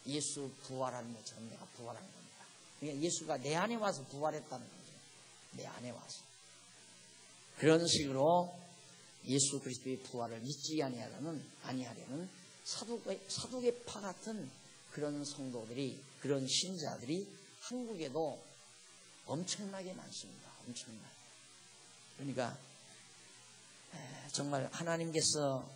예수 부활하는 것처럼 내가 부활하는 겁니다. 그러니까 예수가 내 안에 와서 부활했다는 거죠. 내 안에 와서. 그런 식으로 예수 그리스도의 부활을 믿지 아니하려는 사두개파 같은 그런 성도들이, 그런 신자들이 한국에도 엄청나게 많습니다. 엄청나게. 그러니까 정말 하나님께서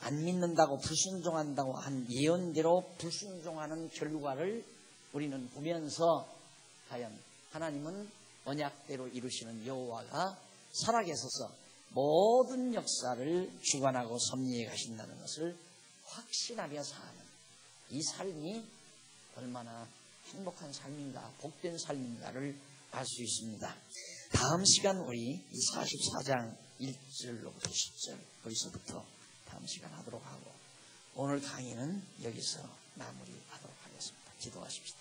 안 믿는다고 불순종한다고 한 예언대로 불순종하는 결과를 우리는 보면서, 과연 하나님은 언약대로 이루시는 여호와가 살아계셔서 모든 역사를 주관하고 섭리해 가신다는 것을 확신하며 사는 이 삶이 얼마나 행복한 삶인가, 복된 삶인가를 알 수 있습니다. 다음 시간 우리 이 44장 1절로부터 10절 거기서부터 다음 시간 하도록 하고, 오늘 강의는 여기서 마무리하도록 하겠습니다. 기도하십시다.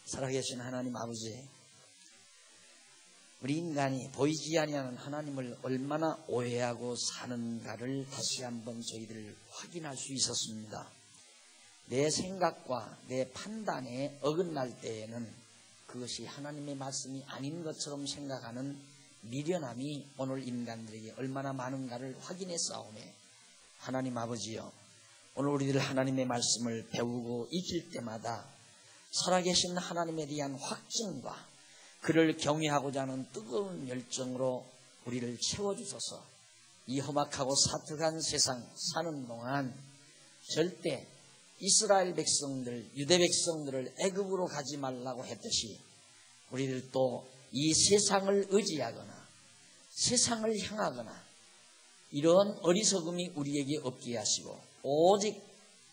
살아계신 하나님 아버지, 우리 인간이 보이지 아니하는 하나님을 얼마나 오해하고 사는가를 다시 한번 저희들 확인할 수 있었습니다. 내 생각과 내 판단에 어긋날 때에는 그것이 하나님의 말씀이 아닌 것처럼 생각하는 미련함이 오늘 인간들에게 얼마나 많은가를 확인해 싸우네. 하나님 아버지여, 오늘 우리들 하나님의 말씀을 배우고 익힐 때마다 살아계신 하나님에 대한 확증과 그를 경외하고자 하는 뜨거운 열정으로 우리를 채워주소서. 이 험악하고 사특한 세상 사는 동안 절대 이스라엘 백성들, 유대 백성들을 애굽으로 가지 말라고 했듯이 우리들도 이 세상을 의지하거나 세상을 향하거나 이런 어리석음이 우리에게 없게 하시고 오직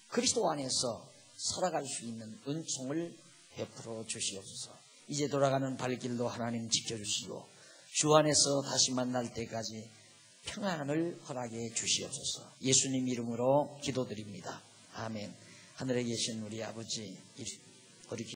그리스도 안에서 살아갈 수 있는 은총을 베풀어 주시옵소서. 이제 돌아가는 발길도 하나님 지켜주시고 주 안에서 다시 만날 때까지 평안을 허락해 주시옵소서. 예수님 이름으로 기도드립니다. 아멘. 하늘에 계신 우리 아버지,